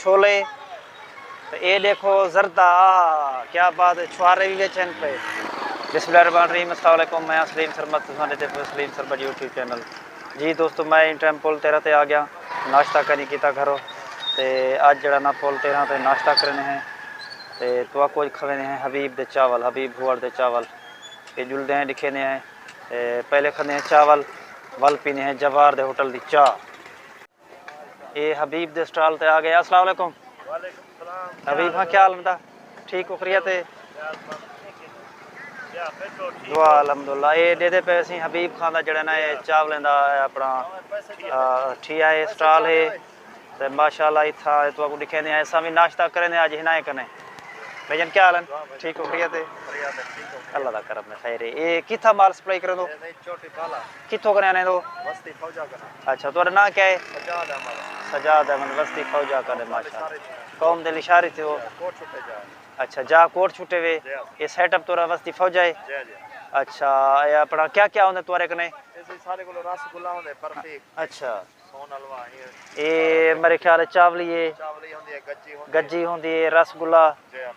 छोले, तो ये देखो जरदा, क्या बात है, छुआरे भी बेचन पे। बिस्मिल्लाहिर्रहमानिर्रहीम, अस्सलाम वालेकुम, मैं सलीम सरमत सलीम सरमत यूट्यूब चैनल। जी दोस्तों, मैं इन टाइम पुल 13 ते आ गया, नाश्ता करने किया घरों। तो अज जरा ना पुल 13 ते नाश्ता करने हैं, तो कुछ खवेने हैं हबीब दे चावल, हबीब हुआर दे चावल। ये जुलते हैं दिखे ने हैं, पहले खने हैं चावल, वल पीने हैं जवार दे होटल की चाह। ये हबीब दे स्टॉल ते आ गया। अस्सलाम वालेकुम। हबीब हाँ, क्या हाल बता? ठीक हो, खैरियत है? दुआ अलहमदुल्ला। ये दे पे असी हबीब खान का जड़ा ना ये चावलें का अपना ठिया है, स्टॉल है। तो माशाल्लाह इतना तो आपको दिखे ने ऐसा भी नाश्ता करें आज हिना कने। भैया क्या हाल है? ठीक हो, खैरियत है? अल्लाह का करम है, खैर है। ये किथा माल सप्लाई करे दो? किथों कने आने दो? अच्छा, तुम्हारा नाम क्या है? सजाद अहमद, बस्ती फौजा कने। माशाल्लाह, कौम दे इशारे थे वो। अच्छा, जा कोट छुटे वे। ये सेटअप तोरा बस्ती फौजा है? अच्छा, ये अपना क्या क्या होंदे तुम्हारे कने? सारे को रसगुल्ला होंदे, बर्फी। अच्छा, सोन हलवा। ये मेरे ख्याल चावली है, चावली होंदी है, गज्जी होंदी है, रसगुल्ला।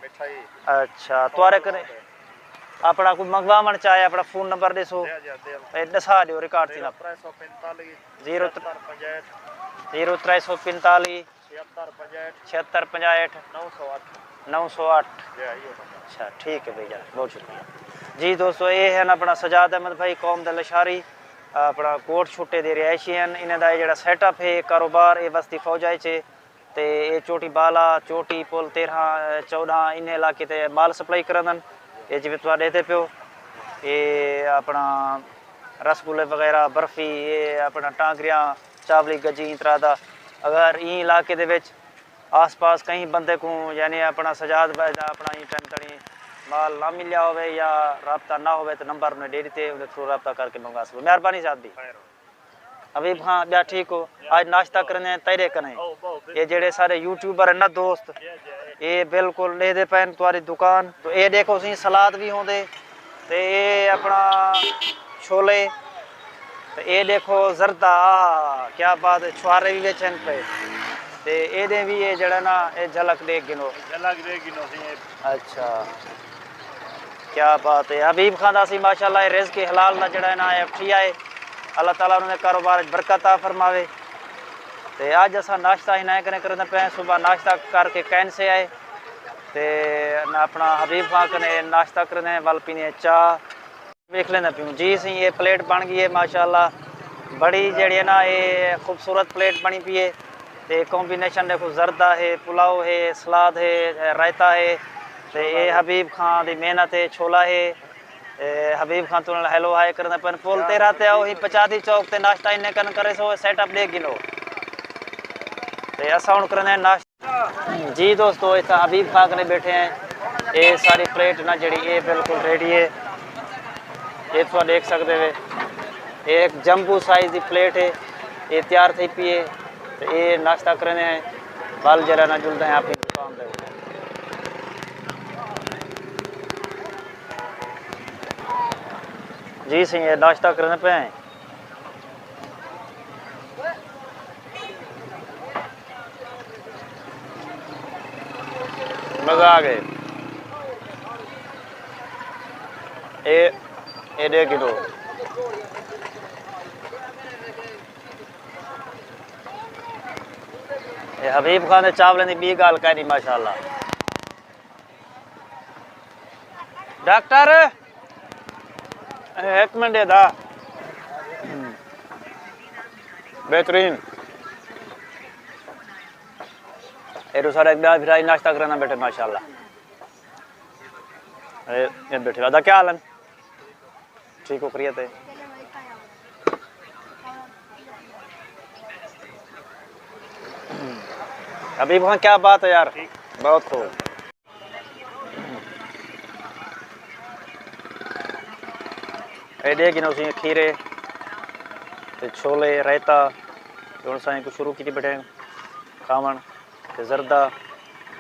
मिठाई। अच्छा, तुम्हारे कने अपना कोई मंगवावन चाहे अपना फोन नंबर दसो, दसा दियो रिकॉर्ड थी ना। 0345 76 65 908। अच्छा, ठीक है भैया, बहुत शुक्रिया जी। दोस्तों, ये है ना अपना सजाद अहमद भाई, कौम दे लशारी, अपना कोट छुट्टे दे रिहायशी हैं। इन्हें दा जो सैटअप है कारोबार, ये बस्ती फौजा च। तो ये चोटी बाला, चोटी पुल 13 14 इन इलाके ते माल सप्लाई करन। ये जिमें तुम देते पे हो, ये अपना रसगुल्ले वगैरह, बर्फी, ये अपना टांगरियाँ, चावली, गजी तरह का। अगर इन इलाके दे विच आस पास कहीं बंदे को यानी अपना सजाद अपना ही टाइम तड़ी माल ना मिलिया हो या रबता ना हो तो नंबर उन्हें दे देते, उन्हें थ्रू रबता करके मंगा सको। मेहरबानी साहब दी। अभी हाँ, क्या ठीक हो? आज नाश्ता करने तैरे करें। ये जेड़े सारे यूट्यूबर है ना दोस्त, ये बिल्कुल ले दे पैन तुम्हारी दुकान। तो ये देखो सी सलाद भी होंदे, तो ये अपना छोले, तो ये देखो जरदा, क्या बात है, छुआरे भी बेचन पे। तो ये भी ये जड़ा ना ये झलक देख गिनो। अच्छा, क्या बात है। हबीब खान दासी माशाल्लाह रिज़्क़ के हलाल ना जड़ा ना ठिया है। अल्लाह ताला उन्हें कारोबार बरकत आ फरमावे। तो अज असा नाश्ता ही ना करते पे, सुबह नाश्ता करके कैन से आए, तो अपना हबीब खान कने नाश्ता करने वल पीने चाह वेख लेना पीऊँ जी। सी ये प्लेट बन गई है माशाल्लाह, बड़ी जड़ी है ना ये खूबसूरत प्लेट बनी पी है। तो कॉम्बिनेशन देखो, जरदा है, पुलाव है, सलाद है, रायता है। तो ये हबीब खान की मेहनत है, छोला है। हबीब खान तो हेलो हाय करना पन पुल 13 ते आओ ही पचादी चौक ते नाश्ता इन्हें कन करे सो सेटअप दे गिनो। तो ऐसा हूँ करने नाश्ता जी। दोस्तों, इतना हबीब खान कने बैठे हैं। ये सारी प्लेट ना जड़ी ये बिल्कुल रेडी है, ये तो देख सकते वे। एक जंबू साइज की प्लेट है, ये तैयार थी पी है। तो ये नाश्ता करने हैं, बाल जरा ना जुलते हैं अपनी दुकान पे। जी सी ये नाश्ता करने पे हैं। मजा आ गए। ये 1.5 किलो ये हबीब खान ने चावलों की बी गाल कही माशाल्लाह। डॉक्टर एक मिनट दे दा, बेहतरीन। ये सारा एक फिर नाश्ता करना बैठे माशाल्लाह। ये बैठे दादा, क्या हाल है? ठीक हो, खैरियत है? अभी वहाँ क्या बात है यार, बहुत खूब। ये देख गिनो सी खीरे ते छोले, रायता, तो साई को शुरू की बैठे खावन। ते जरदा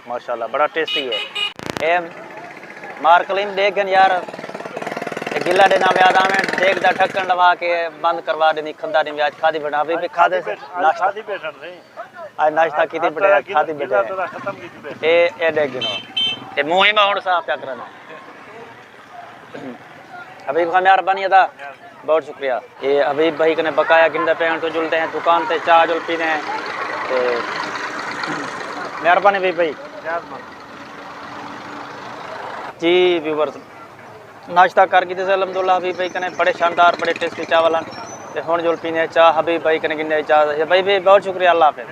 माशाल्लाह बड़ा टेस्टी है। ए मार कलीम देख गन यार, गिला देना व्यादा में देख दा ढक्कन लगा के बंद करवा देनी, खंदा नहीं आज खादी बना भी खा दे नाश्ता। आज नाश्ता की बढ़िया खाती बैठे ए देख गिनो ए मुंह ही में हुण साफ क्या करना हबीब का मेहरबानी अदा बहुत शुक्रिया। ये हबीब भाई कने बकाया गिंदा पे तो जुलते हैं दुकान ते चाय जुल पीने हैं ते मेहरबानी भाई जी व्यूवर्स नाश्ता कर गए थे अलहमदुल्ला हबीब भाई कने बड़े शानदार बड़े टेस्टी चावल हैं हुण जुल पीने चाह हबीब भाई कने गिंदे चाह भाई बहुत शुक्रिया अल्लाह हाफिज़।